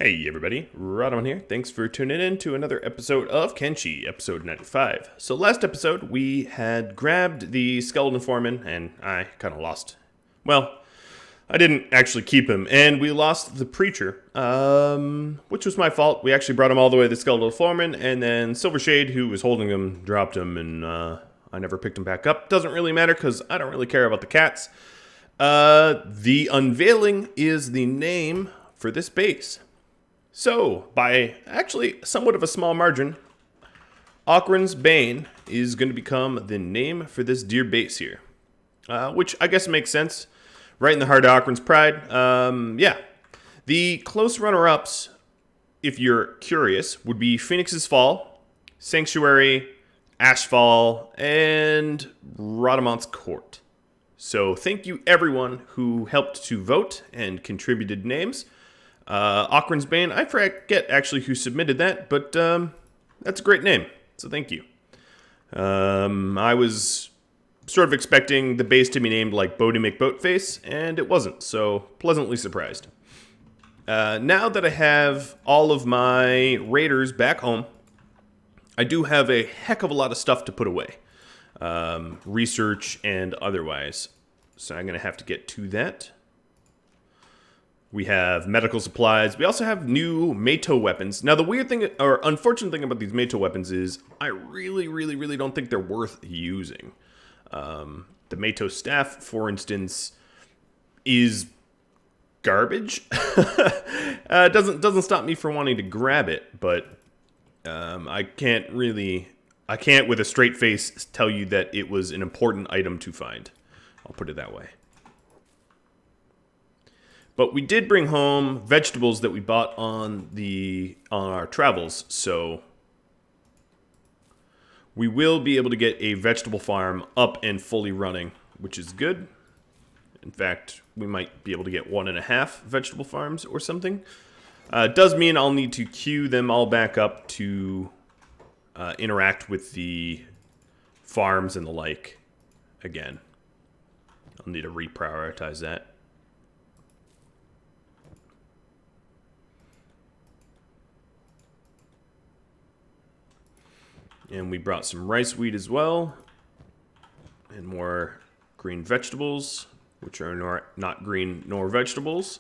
Hey everybody, Rhadamant here. Thanks for tuning in to another episode of Kenshi, episode 95. So last episode we had grabbed the skeleton foreman and I kind of lost. Well, I didn't actually keep him and we lost the preacher, which was my fault. We actually brought him all the way to the skeletal foreman and then Silvershade, who was holding him, dropped him and I never picked him back up. Doesn't really matter because I don't really care about the cats. The unveiling is the name for this base. So, by actually somewhat of a small margin, Auckran's Bane is going to become the name for this deer base here. Which I guess makes sense. Right in the heart of Auckran's pride. Yeah. The close runner-ups, if you're curious, would be Phoenix's Fall, Sanctuary, Ashfall, and Rhadamant's Court. So thank you everyone who helped to vote and contributed names. Auckran's Bane, I forget actually who submitted that, but that's a great name, so thank you. I was sort of expecting the base to be named like Bodie McBoatface, and it wasn't, so pleasantly surprised. Now that I have all of my raiders back home, I do have a heck of a lot of stuff to put away. Research and otherwise, so I'm going to have to get to that. We have medical supplies. We also have new Mato weapons. Now, the weird thing, or unfortunate thing about these Mato weapons is I really don't think they're worth using. The Mato staff, for instance, is garbage. Doesn't stop me from wanting to grab it, but I can't with a straight face tell you that it was an important item to find. I'll put it that way. But we did bring home vegetables that we bought on our travels, so we will be able to get a vegetable farm up and fully running, which is good. In fact, we might be able to get 1.5 vegetable farms or something. It does mean I'll need to queue them all back up to interact with the farms and the like again. I'll need to reprioritize that. And we brought some rice wheat as well. And more green vegetables, which are not green nor vegetables.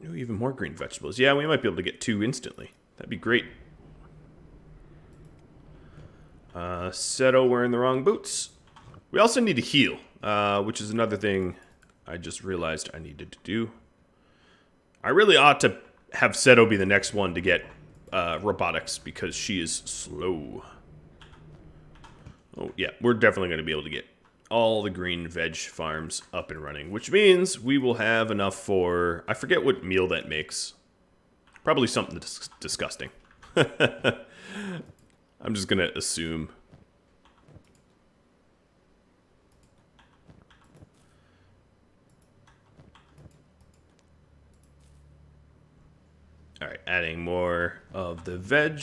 Ooh, even more green vegetables. Yeah, we might be able to get 2 instantly. That'd be great. Seto wearing the wrong boots. We also need to heal, which is another thing I just realized I needed to do. I really ought to have Seto be the next one to get robotics because she is slow. Oh yeah, we're definitely going to be able to get all the green veg farms up and running, which means we will have enough for, I forget what meal that makes. Probably something disgusting. I'm just going to assume. All right, adding more of the veg.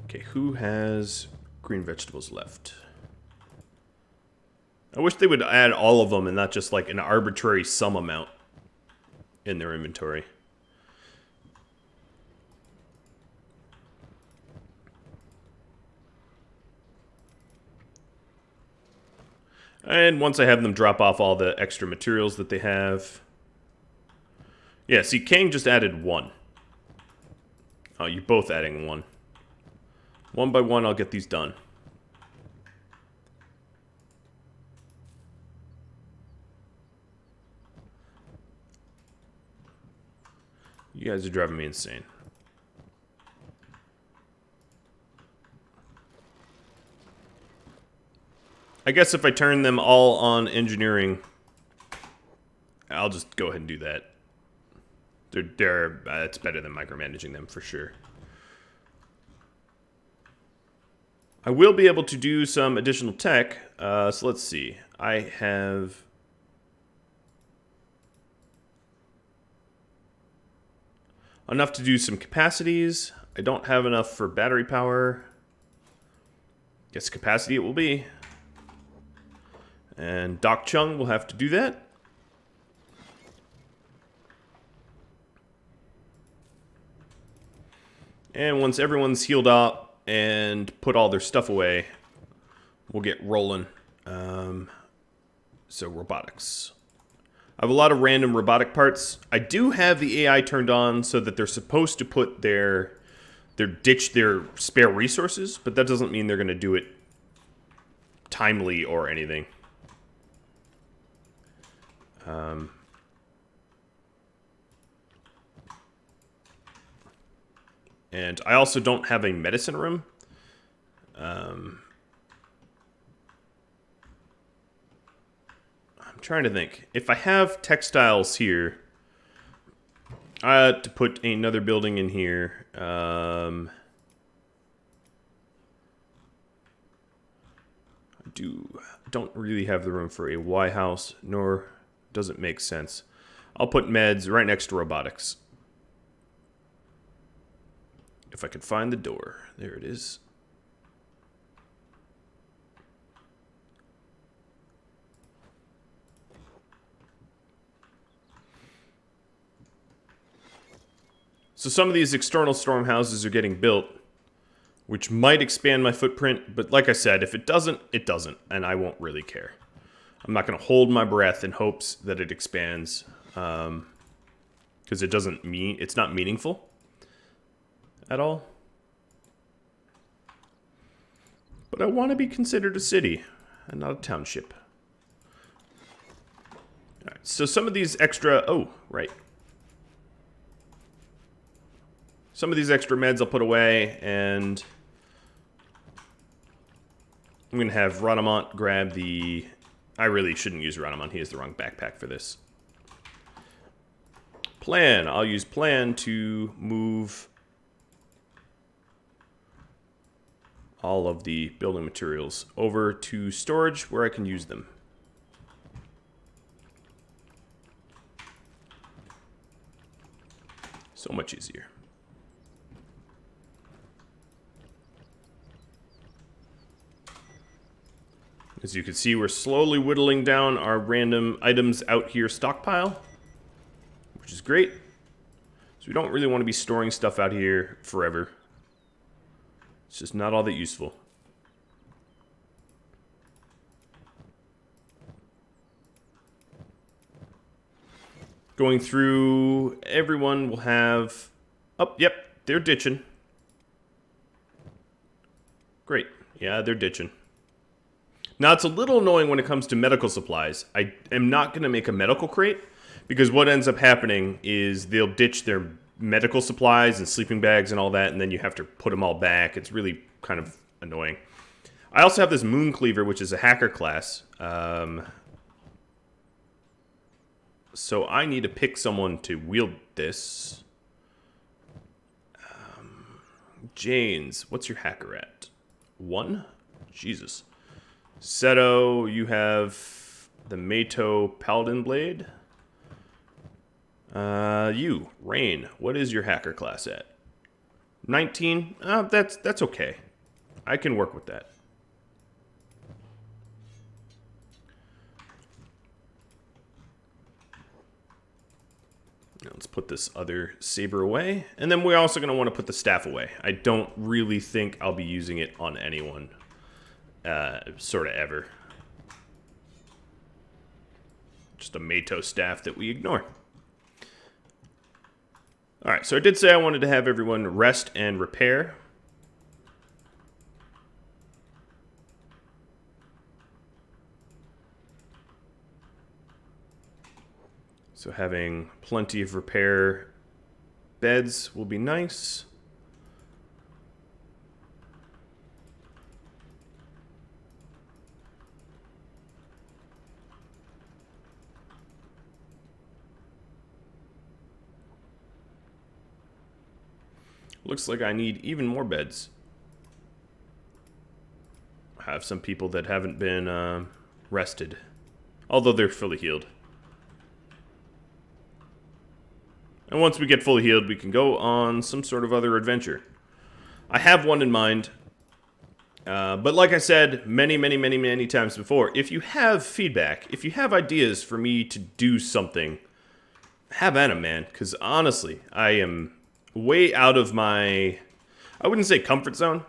Okay, who has green vegetables left? I wish they would add all of them and not just like an arbitrary sum amount in their inventory. And once I have them drop off all the extra materials that they have. Yeah, see, Kang just added 1. Oh, you're both adding 1. One by one, I'll get these done. You guys are driving me insane. I guess if I turn them all on engineering, I'll just go ahead and do that. It's better than micromanaging them for sure. I will be able to do some additional tech. So let's see. I have enough to do some capacities. I don't have enough for battery power. Guess capacity it will be. And Doc Chung will have to do that. And once everyone's healed up and put all their stuff away, we'll get rolling. So robotics. I have a lot of random robotic parts. I do have the AI turned on so that they're supposed to put their spare resources, but that doesn't mean they're going to do it timely or anything. And I also don't have a medicine room. I'm trying to think. If I have textiles here, I had to put another building in here. I don't really have the room for a Y house, nor does it make sense. I'll put meds right next to robotics. If I could find the door. There it is. So some of these external storm houses are getting built, which might expand my footprint, but like I said, if it doesn't, it doesn't, and I won't really care. I'm not going to hold my breath in hopes that it expands, because it's not meaningful at all. But I want to be considered a city and not a township. All right, so some of these extra... Oh, right. Some of these extra meds I'll put away, and I'm going to have Rhadamant grab the... I really shouldn't use Rhadamant. He has the wrong backpack for this. Plan. I'll use plan to move all of the building materials over to storage where I can use them. So much easier. As you can see, we're slowly whittling down our random items out here stockpile, which is great. So we don't really want to be storing stuff out here forever. It's just not all that useful. Going through, everyone will have... Oh, yep, they're ditching. Great. Yeah, they're ditching. Now, it's a little annoying when it comes to medical supplies. I am not going to make a medical crate, because what ends up happening is they'll ditch their medical supplies and sleeping bags and all that, and then you have to put them all back. It's really kind of annoying. I also have this Moon Cleaver, which is a hacker class. So I need to pick someone to wield this. Janes, what's your hacker at? 1? Jesus. Seto, you have the Mato Paladin Blade. You, Rain, what is your hacker class at? 19? That's okay. I can work with that. Now let's put this other saber away. And then we're also going to want to put the staff away. I don't really think I'll be using it on anyone. Sort of ever. Just a Mato staff that we ignore. Alright, so I did say I wanted to have everyone rest and repair. So having plenty of repair beds will be nice. Looks like I need even more beds. I have some people that haven't been rested, although they're fully healed. And once we get fully healed, we can go on some sort of other adventure. I have one in mind, but like I said many times before, if you have feedback, if you have ideas for me to do something, have at 'em, man, because honestly, I am way out of my I wouldn't say comfort zone,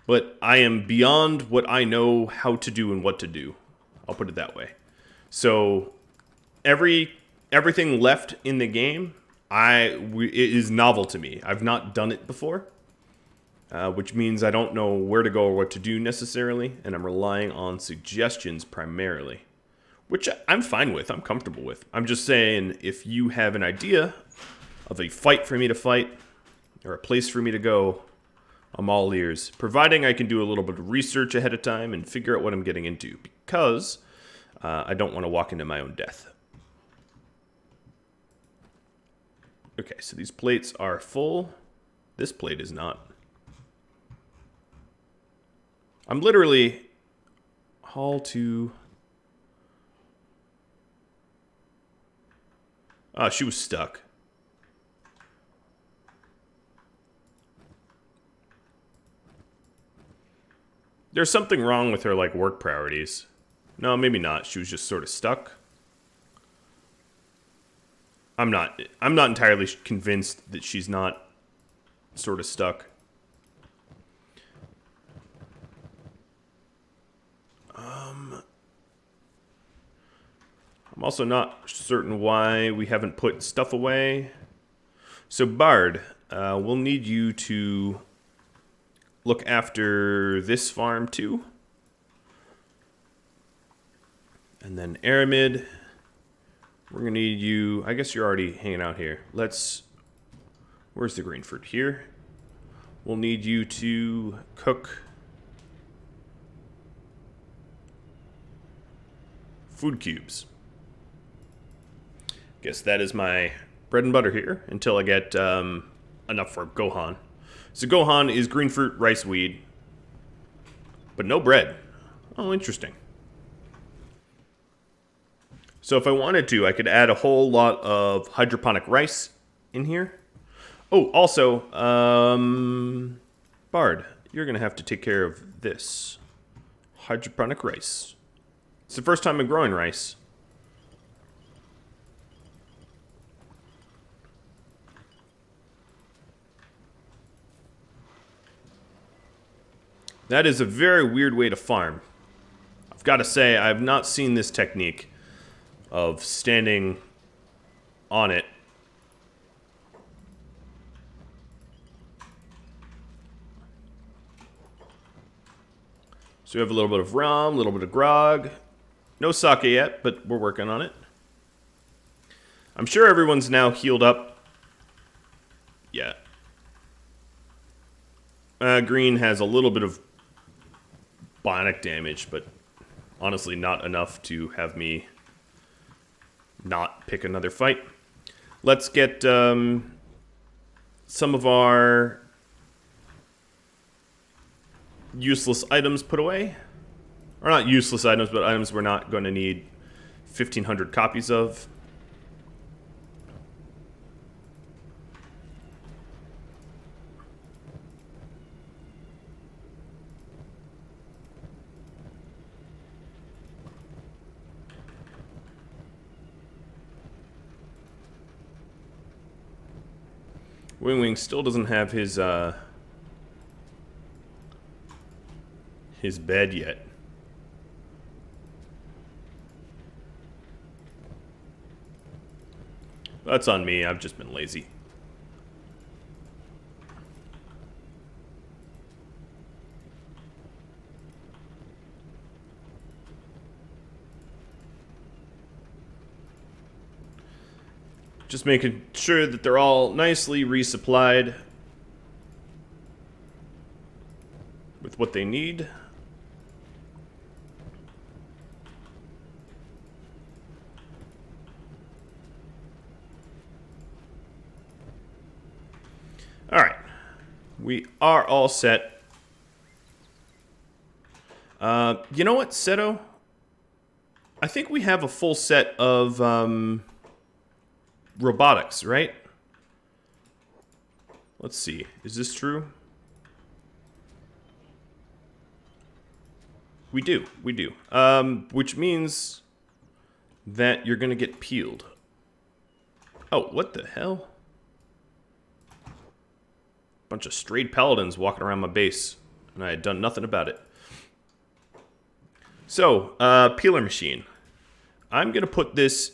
but I am beyond what I know how to do and what to do. I'll put it that way. So everything left in the game, it is novel to me. I've not done it before, which means I don't know where to go or what to do necessarily, and I'm relying on suggestions primarily, which I'm fine with. I'm comfortable with. I'm just saying, if you have an idea of a fight for me to fight or a place for me to go, I'm all ears, providing I can do a little bit of research ahead of time and figure out what I'm getting into, because I don't want to walk into my own death. Okay, so these plates are full. This plate is not. I'm literally haul to... Oh, she was stuck. There's something wrong with her, like, work priorities. No, maybe not. She was just sort of stuck. I'm not entirely convinced that she's not sort of stuck. I'm also not certain why we haven't put stuff away. So Bard, we'll need you to look after this farm too. And then Aramid, we're gonna need you. I guess you're already hanging out here. Where's the green fruit? Here. We'll need you to cook food cubes. Guess that is my bread and butter here until I get enough for Gohan. So Gohan is green fruit, rice, weed, but no bread. Oh, interesting. So if I wanted to, I could add a whole lot of hydroponic rice in here. Oh, also, Bard, you're going to have to take care of this. Hydroponic rice. It's the first time I'm growing rice. That is a very weird way to farm. I've got to say, I've not seen this technique of standing on it. So we have a little bit of rum, a little bit of grog. No sake yet, but we're working on it. I'm sure everyone's now healed up. Yeah. Green has a little bit of bionic damage, but honestly not enough to have me not pick another fight. Let's get some of our useless items put away. Or not useless items, but items we're not going to need 1,500 copies of. Wing Wing still doesn't have his bed yet. That's on me. I've just been lazy. Just making sure that they're all nicely resupplied with what they need. All right, we are all set. You know what, Seto? I think we have a full set of robotics, right? Let's see. Is this true? We do. We do. Which means that you're going to get peeled. Oh, what the hell? Bunch of strayed paladins walking around my base, and I had done nothing about it. So, peeler machine. I'm going to put this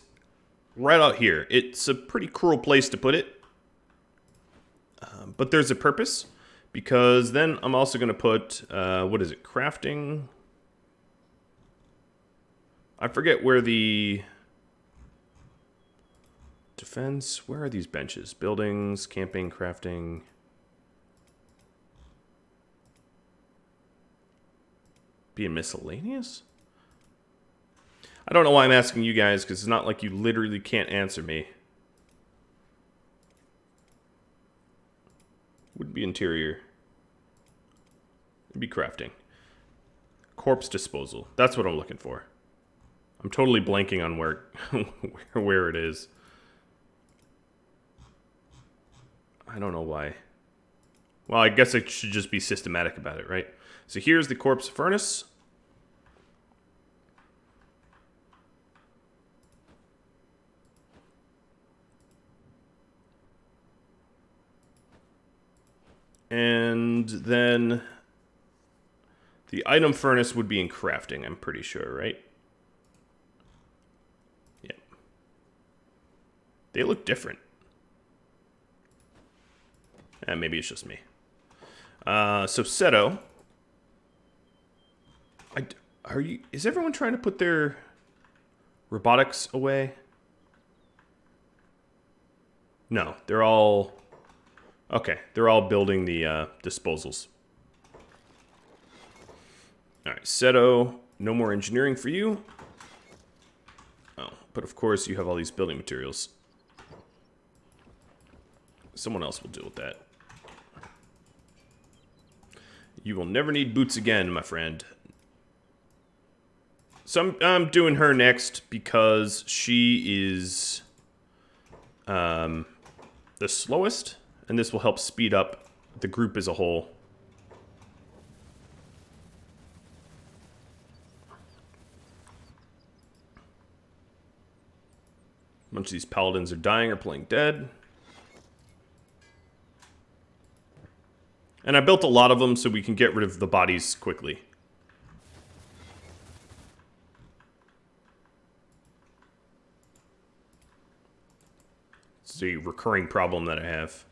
right out here. It's a pretty cruel place to put it, but there's a purpose, because then I'm also going to put, what is it, crafting? I forget where the defense, where are these benches? Buildings, camping, crafting. Being miscellaneous? I don't know why I'm asking you guys, because it's not like you literally can't answer me. Would be interior. It'd be crafting. Corpse disposal. That's what I'm looking for. I'm totally blanking on where it is. I don't know why. Well, I guess I should just be systematic about it, right? So here's the corpse furnace. And then the item furnace would be in crafting, I'm pretty sure, right? Yeah. They look different. Maybe it's just me. So Seto. Is everyone trying to put their robotics away? No, they're all... Okay, they're all building the disposals. Alright, Seto, no more engineering for you. Oh, but of course you have all these building materials. Someone else will deal with that. You will never need boots again, my friend. So I'm doing her next because she is the slowest, and this will help speed up the group as a whole. A bunch of these paladins are dying or playing dead. And I built a lot of them so we can get rid of the bodies quickly. It's a recurring problem that I have.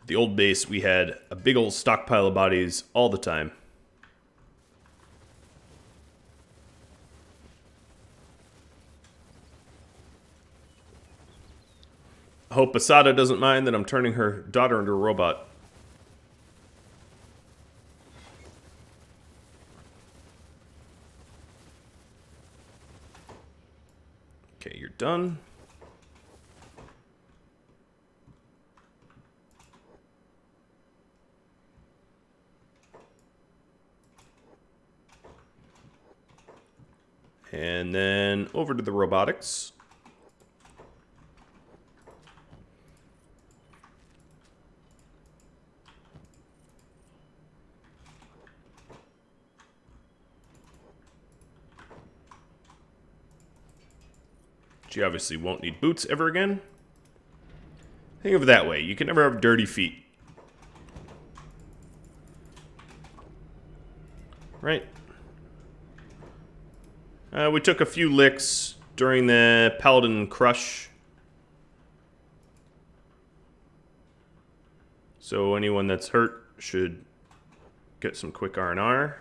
At the old base, we had a big old stockpile of bodies all the time. I hope Asada doesn't mind that I'm turning her daughter into a robot. Okay, you're done. And then over to the robotics. She obviously won't need boots ever again. Think of it that way. You can never have dirty feet. Right? We took a few licks during the Paladin Crush. So anyone that's hurt should get some quick R&R.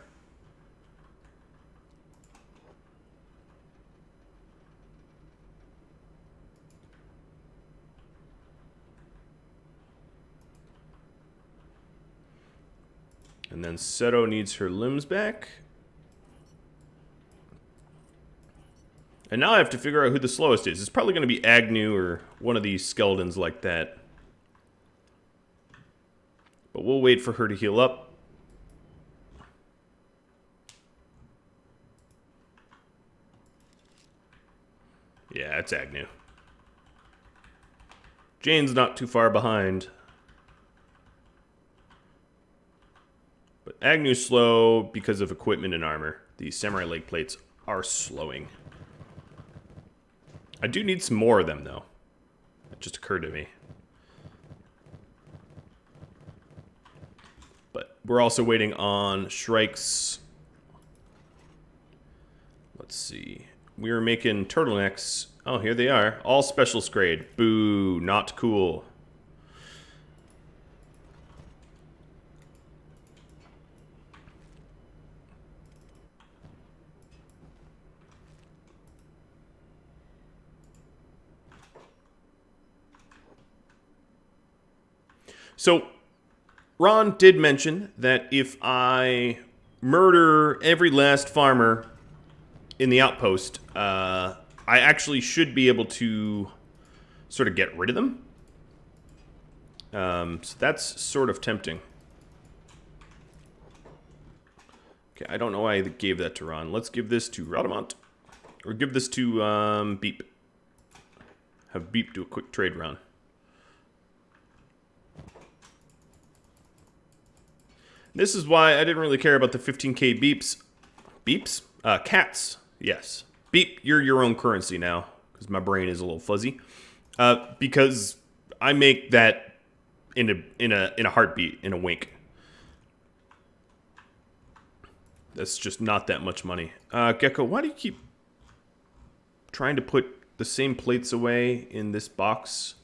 And then Seto needs her limbs back. And now I have to figure out who the slowest is. It's probably going to be Agnew or one of these skeletons like that. But we'll wait for her to heal up. Yeah, it's Agnew. Jane's not too far behind. But Agnew's slow because of equipment and armor. These samurai leg plates are slowing. I do need some more of them, though. It just occurred to me. we're also waiting on Shrike's. Let's see. We were making turtlenecks. Oh, here they are. All specialist grade. Boo, not cool. So, Ron did mention that if I murder every last farmer in the outpost, I actually should be able to sort of get rid of them. So that's sort of tempting. Okay, I don't know why I gave that to Ron. Let's give this to Rhadamant. Or give this to Beep. Have Beep do a quick trade round. This is why I didn't really care about the 15k beeps. Beeps? Cats. Yes. Beep, you're your own currency now. Because my brain is a little fuzzy. Because I make that in a heartbeat, in a wink. That's just not that much money. Gecko, why do you keep trying to put the same plates away in this box?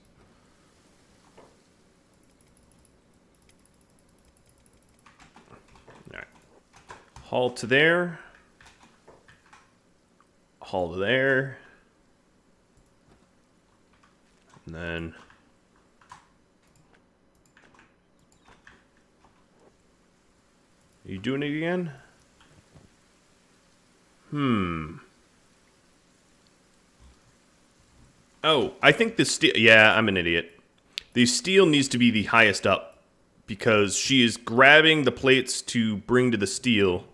Alright. Haul to there. Haul to there. And then... Are you doing it again? Oh, I think the steel... Yeah, I'm an idiot. The steel needs to be the highest up. Because she is grabbing the plates to bring to the steel.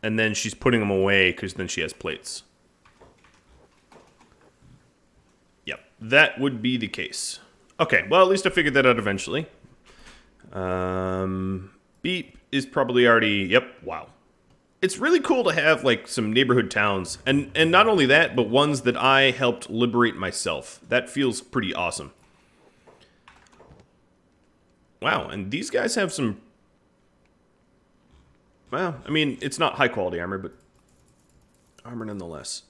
And then she's putting them away because then she has plates. Yep, that would be the case. Okay, well, at least I figured that out eventually. Beep is probably already... Yep, wow. It's really cool to have, like, some neighborhood towns. And not only that, but ones that I helped liberate myself. That feels pretty awesome. Wow, and these guys have some... Well, I mean, it's not high-quality armor, but armor nonetheless.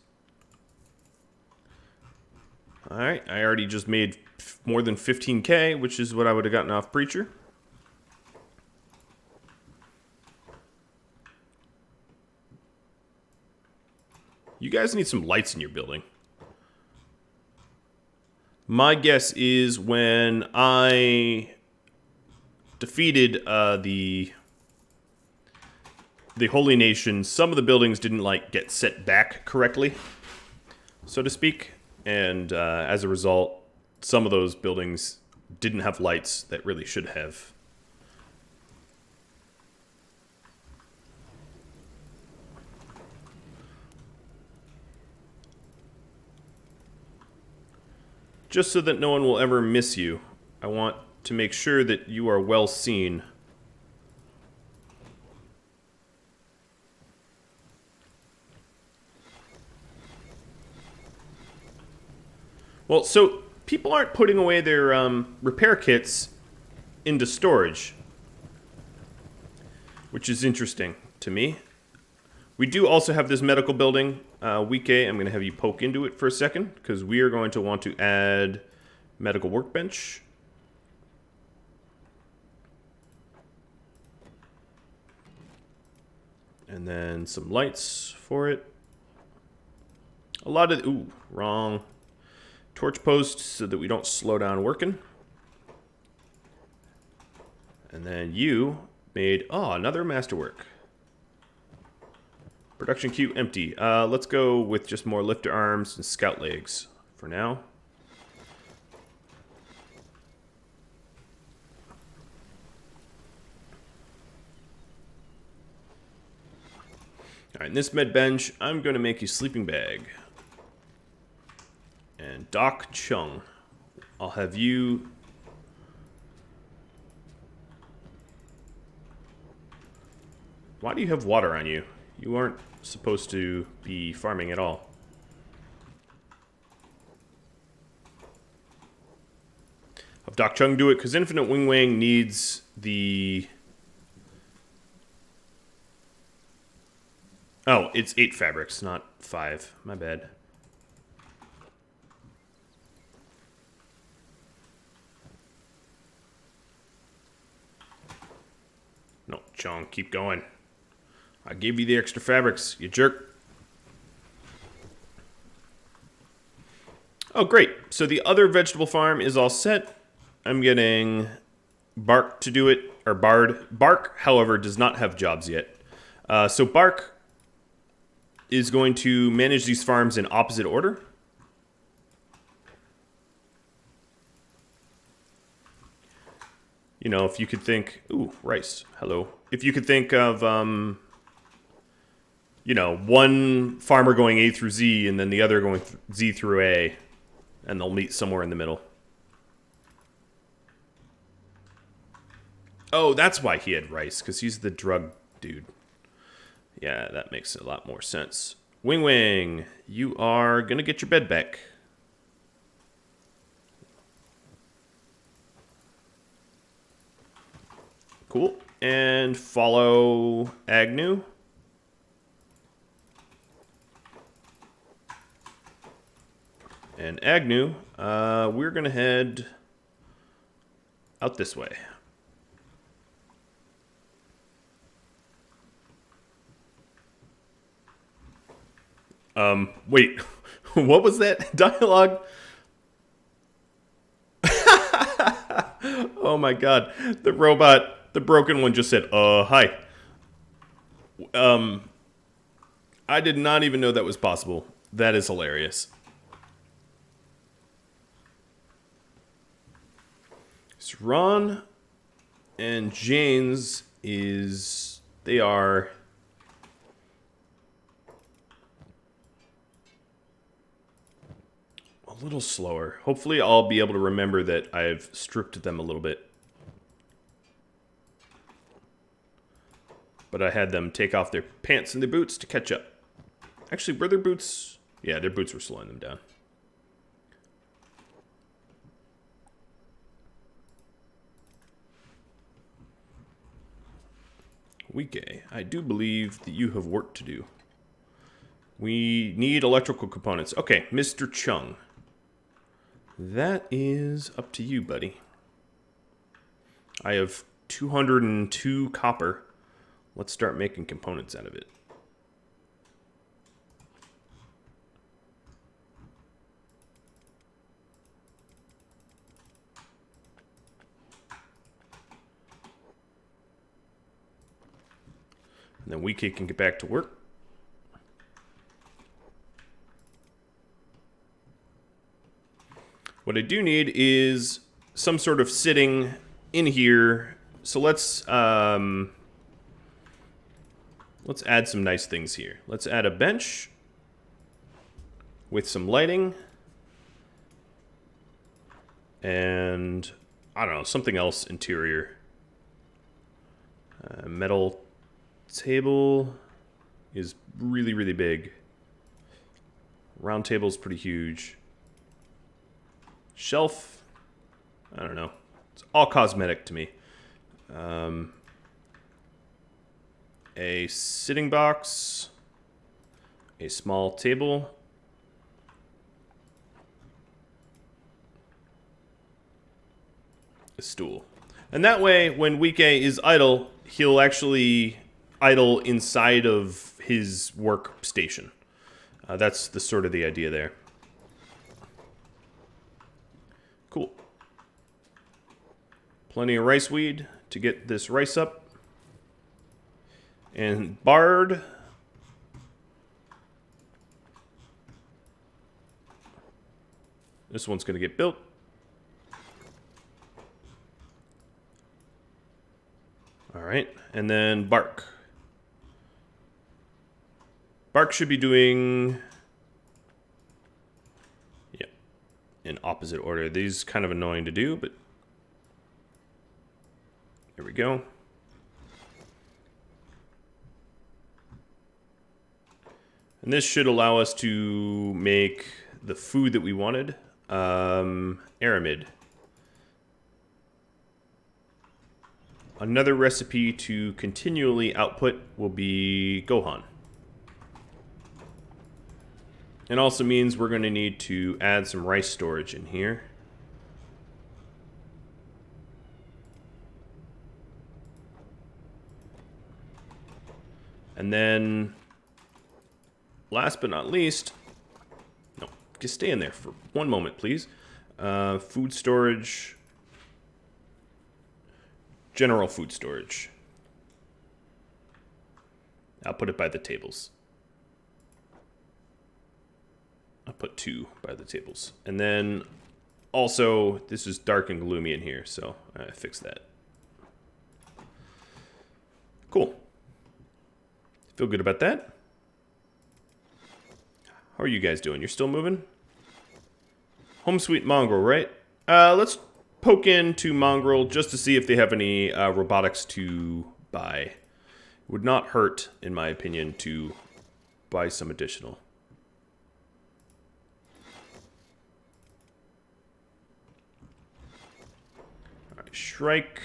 Alright, I already just made more than 15k, which is what I would have gotten off Preacher. You guys need some lights in your building. My guess is when I defeated the Holy Nation, some of the buildings didn't like get set back correctly, so to speak, and as a result, some of those buildings didn't have lights that really should have. Just so that no one will ever miss you, I want to make sure that you are well seen. Well, so people aren't putting away their repair kits into storage, which is interesting to me. We do also have this medical building. Week A, I'm going to have you poke into it for a second, because we are going to want to add medical workbench. And then some lights for it. A lot of... Ooh, wrong. Torch posts so that we don't slow down working. And then you made... Oh, another masterwork. Production queue empty. Let's go with just more lifter arms and scout legs for now. Alright, in this med bench, I'm going to make you sleeping bag. And Doc Chung, I'll have you... Why do you have water on you? You aren't supposed to be farming at all. have Doc Chung do it, because Infinite Wing Wang needs the... Oh, it's 8 fabrics, not 5. My bad. No, Chung, keep going. I gave you the extra fabrics, you jerk. Oh, great. So the other vegetable farm is all set. I'm getting Bark to do it, or Bard. Bark, however, does not have jobs yet. So Bark is going to manage these farms in opposite order. You know, if you could think... Ooh, rice. Hello. If you could think of... you know, one farmer going A through Z and then the other going Z through A, and they'll meet somewhere in the middle. Oh, that's why he had rice, because he's the drug dude. Yeah, that makes a lot more sense. Wing Wing, you are going to get your bed back. Cool. And follow Agnew. And Agnew, we're going to head out this way. Wait, what was that dialogue? Oh my god, the robot, the broken one just said, hi. I did not even know that was possible. That is hilarious. So Ron and Jane's is, they are a little slower. Hopefully I'll be able to remember that I've stripped them a little bit. But I had them take off their pants and their boots to catch up. Actually, were their boots? Yeah, their boots were slowing them down. Wike, I do believe that you have work to do. We need electrical components. Okay, Mr. Chung. That is up to you, buddy. I have 202 copper. Let's start making components out of it. And then Wiki can get back to work. What I do need is some sort of sitting in here. So let's add some nice things here. Let's add a bench with some lighting. And I don't know, something else interior. Metal table is really, really big. Round table is pretty huge. Shelf, I don't know. It's all cosmetic to me. A sitting box, a small table, a stool. And that way, when Wike is idle, he'll actually idle inside of his workstation. That's the sort of the idea there. Cool. Plenty of rice weed to get this rice up. And Bard. This one's going to get built. All right. And then Bark. Bark should be doing... yeah, in opposite order. These kind of annoying to do, but... there we go. And this should allow us to make the food that we wanted. Aramid. another recipe to continually output will be Gohan. It also means we're going to need to add some rice storage in here. And then, last but not least, no, just stay in there for one moment, please. Food storage, general food storage. I'll put it by the tables. I'll put 2 by the tables. And then, also, this is dark and gloomy in here, so I fixed that. Cool. Feel good about that? How are you guys doing? You're still moving? Home Sweet Mongrel, right? Let's poke into Mongrel just to see if they have any robotics to buy. It would not hurt, in my opinion, to buy some additional. Alright, Shrike.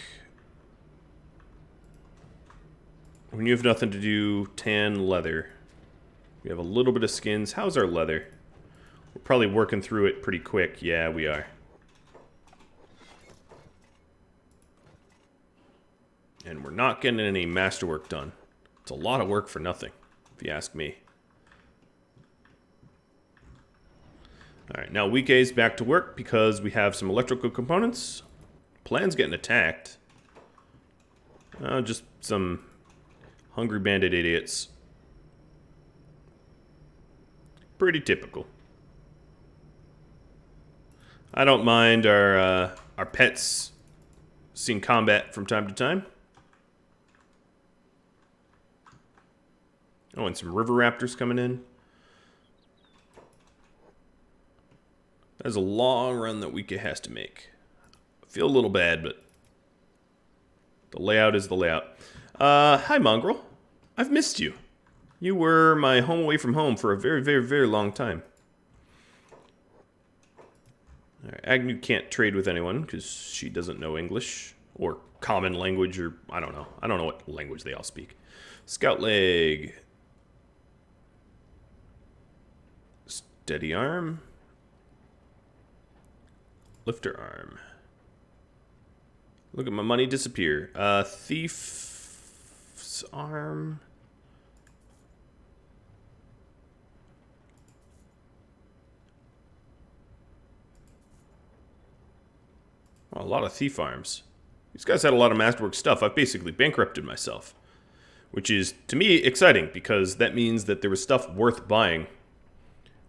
When you have nothing to do, tan leather. We have a little bit of skins. How's our leather? We're probably working through it pretty quick. Yeah, we are. And we're not getting any masterwork done. It's a lot of work for nothing, if you ask me. Alright, now Weekay's back to work because we have some electrical components. Plan's getting attacked. Just some hungry bandit idiots. Pretty typical. I don't mind our pets seeing combat from time to time. Oh, and some river raptors coming in. That's a long run that Wika has to make. I feel a little bad, but the layout is the layout. Hi, Mongrel. I've missed you. You were my home away from home for a very, very, very long time. Right, Agnew can't trade with anyone because she doesn't know English or common language, or I don't know. I don't know what language they all speak. Scout leg. Steady arm. Lifter arm. Look at my money disappear. Thief's arm. Oh, a lot of thief arms. These guys had a lot of masterwork stuff. I've basically bankrupted myself. Which is, to me, exciting, because that means that there was stuff worth buying.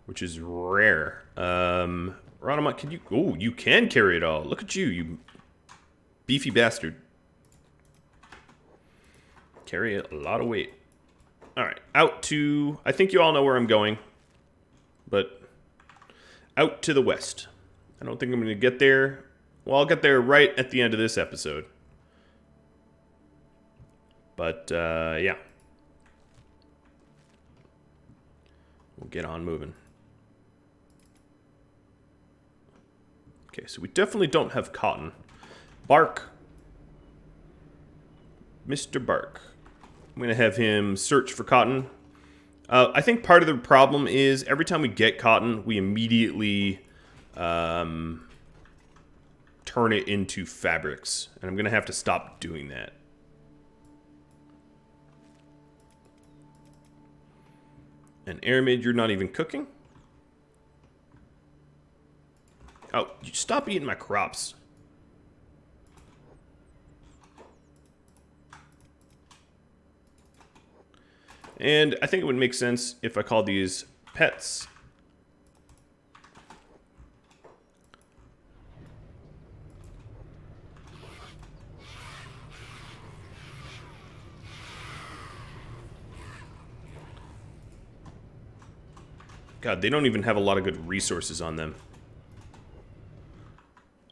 Which is rare. Rhadamant, can you... Oh, you can carry it all. Look at you, you beefy bastard. Carry a lot of weight. Alright, out to... I think you all know where I'm going. But... out to the west. I don't think I'm going to get there... Well, I'll get there right at the end of this episode. But, yeah. We'll get on moving. Okay, so we definitely don't have cotton. Bark. Mr. Bark. I'm going to have him search for cotton. I think part of the problem is every time we get cotton, we immediately... turn it into fabrics, and I'm gonna have to stop doing that. And Airmaid, you're not even cooking? Oh, you stop eating my crops. And I think it would make sense if I call these pets. God, they don't even have a lot of good resources on them.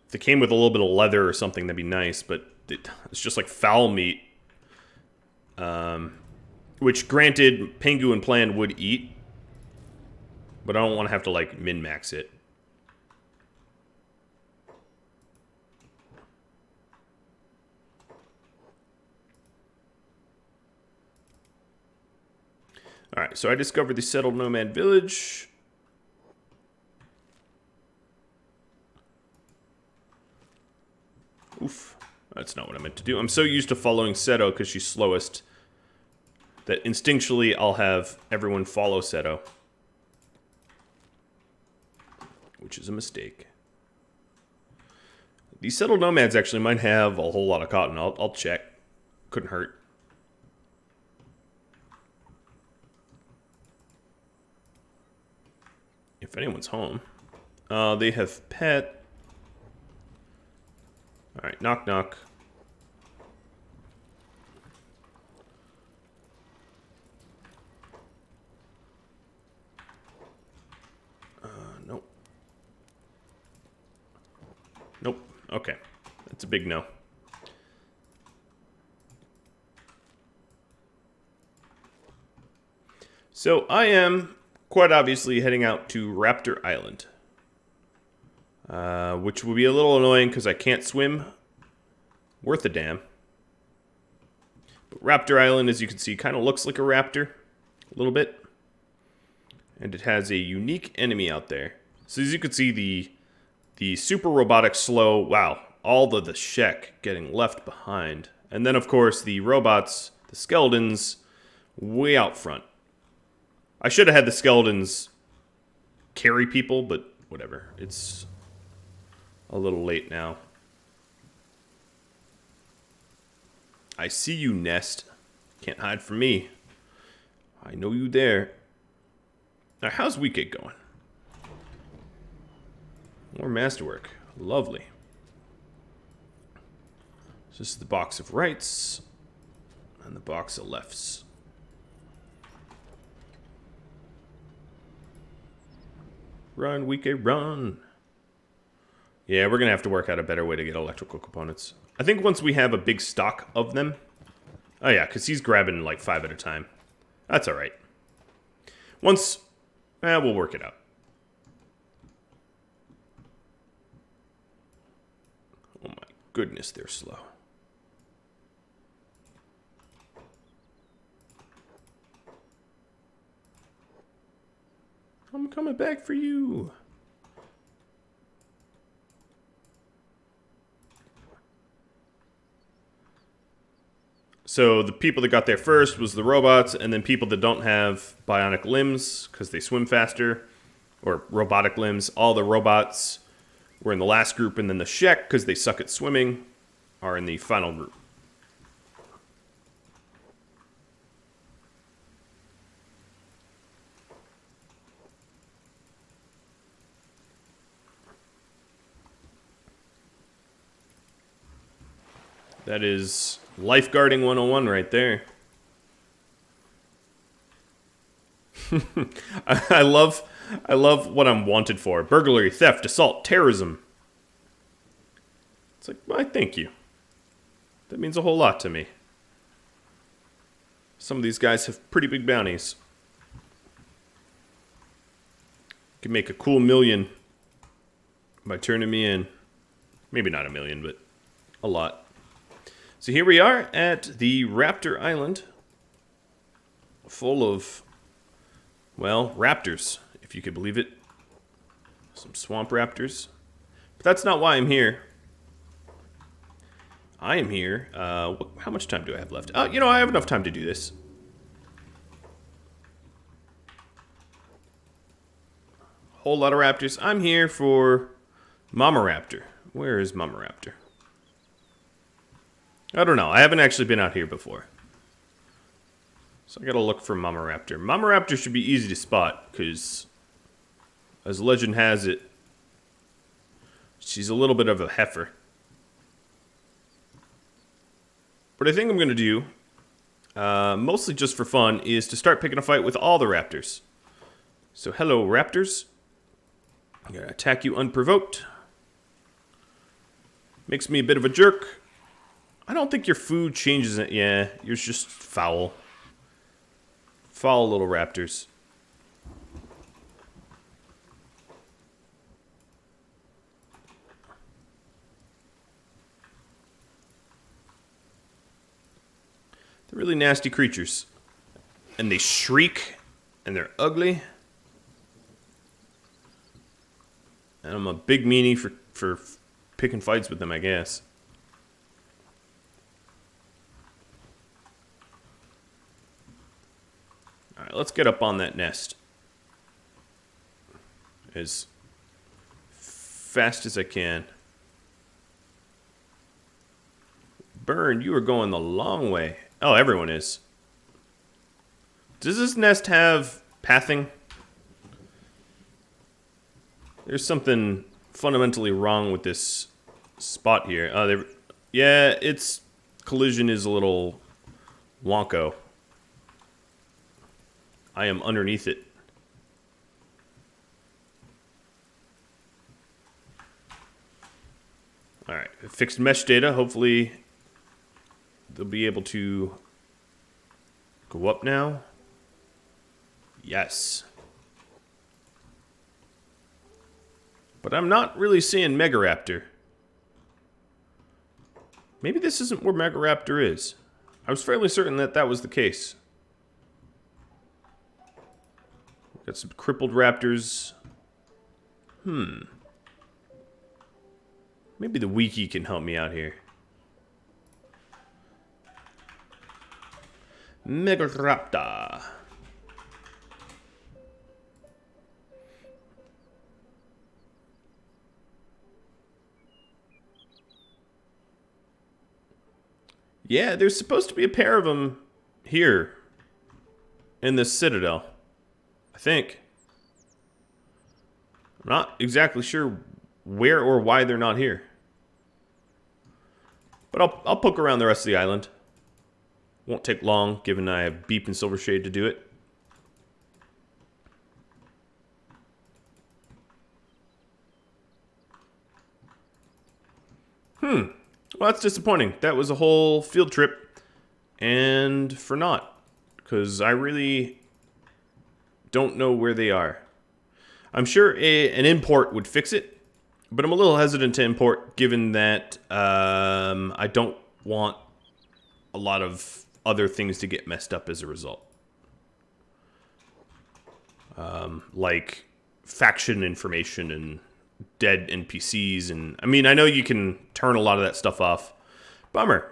If they came with a little bit of leather or something, that'd be nice, but it's just like fowl meat. Which, granted, Pengu and Plan would eat. But I don't want to have to, like, min-max it. Alright, so I discovered the settled nomad village. Oof. That's not what I meant to do. I'm so used to following Seto because she's slowest that instinctually I'll have everyone follow Seto. Which is a mistake. These settled nomads actually might have a whole lot of cotton. I'll check. Couldn't hurt. If anyone's home. They have pet. Alright, knock knock. Nope. Nope. Okay. That's a big no. So I am quite obviously heading out to Raptor Island. Which will be a little annoying because I can't swim worth a damn. But Raptor Island, as you can see, kind of looks like a raptor. A little bit. And it has a unique enemy out there. So as you can see, the super robotic slow, wow, all the Shek getting left behind. And then, of course, the robots, the skeletons, way out front. I should have had the skeletons carry people, but whatever. It's a little late now. I see you, Nest. Can't hide from me. I know you there. Now, how's Weekend going? More masterwork. Lovely. So this is the box of rights and the box of lefts. Run, Weekend, run. Yeah, we're going to have to work out a better way to get electrical components. I think once we have a big stock of them. Oh yeah, because he's grabbing like 5 at a time. That's alright. Once, we'll work it out. Oh my goodness, they're slow. I'm coming back for you. So the people that got there first was the robots, and then people that don't have bionic limbs because they swim faster, or robotic limbs. All the robots were in the last group, and then the Shek, because they suck at swimming, are in the final group. That is lifeguarding 101 right there. I love what I'm wanted for. Burglary, theft, assault, terrorism. It's like, why, thank you. That means a whole lot to me. Some of these guys have pretty big bounties. Could make a cool million by turning me in. Maybe not a million, but a lot. So here we are at the Raptor Island, full of, well, raptors, if you could believe it. Some swamp raptors. But that's not why I'm here. I am here. How much time do I have left? You know, I have enough time to do this. Whole lot of raptors. I'm here for Mama Raptor. Where is Mama Raptor? I don't know. I haven't actually been out here before. So I gotta look for Mama Raptor. Mama Raptor should be easy to spot, because as legend has it, she's a little bit of a heifer. What I think I'm gonna do, mostly just for fun, is to start picking a fight with all the raptors. So hello, raptors. I'm gonna attack you unprovoked. Makes me a bit of a jerk. I don't think your food changes it. Yeah, you're just foul. Foul little raptors. They're really nasty creatures. And they shriek And they're ugly. And I'm a big meanie for picking fights with them, I guess. Alright, let's get up on that nest. As fast as I can. Burn, you are going the long way. Oh, everyone is. Does this nest have pathing? There's something fundamentally wrong with this spot here. Yeah, its collision is a little wonko. I am underneath it. Alright, fixed mesh data. Hopefully they'll be able to go up now. Yes. But I'm not really seeing Megaraptor. Maybe this isn't where Megaraptor is. I was fairly certain that that was the case. Got some crippled raptors. Maybe the wiki can help me out here. Megaraptor. Yeah, there's supposed to be a pair of them here in this citadel. I think. I'm not exactly sure where or why they're not here. But I'll poke around the rest of the island. Won't take long, given I have Beep and Silvershade to do it. Well, that's disappointing. That was a whole field trip, and for naught. Because I really don't know where they are. I'm sure an import would fix it, but I'm a little hesitant to import, given that I don't want a lot of other things to get messed up as a result. Like faction information and dead NPCs, and I mean, I know you can turn a lot of that stuff off. Bummer.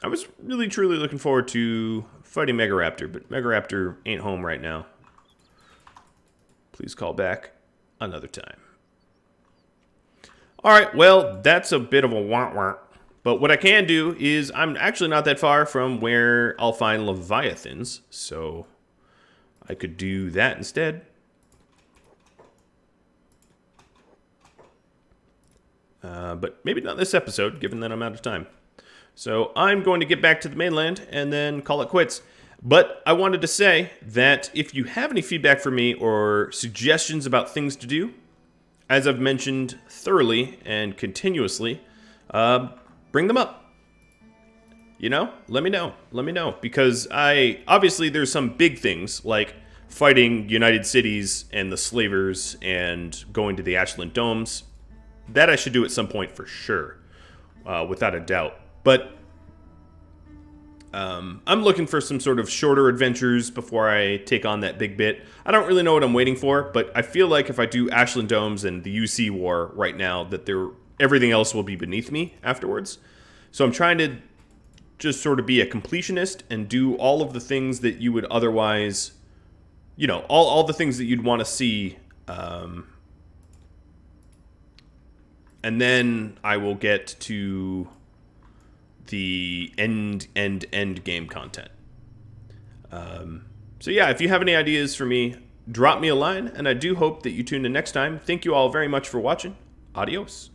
I was really truly looking forward to fighting Megaraptor, but Megaraptor ain't home right now. Please call back another time. Alright, well, that's a bit of a wah-wah. But what I can do is, I'm actually not that far from where I'll find Leviathans, so I could do that instead. But maybe not this episode, given that I'm out of time. So I'm going to get back to the mainland and then call it quits. But I wanted to say that if you have any feedback for me or suggestions about things to do, as I've mentioned thoroughly and continuously, bring them up. You know, let me know. Let me know. Because obviously there's some big things like fighting United Cities and the Slavers and going to the Ashland Domes. That I should do at some point for sure, without a doubt. But I'm looking for some sort of shorter adventures before I take on that big bit. I don't really know what I'm waiting for, but I feel like if I do Ashland Domes and the UC War right now, that everything else will be beneath me afterwards. So I'm trying to just sort of be a completionist and do all of the things that you would otherwise, you know, all the things that you'd want to see. And then I will get to the end game content. So yeah, if you have any ideas for me, drop me a line, and I do hope that you tune in next time. Thank you all very much for watching. Adios.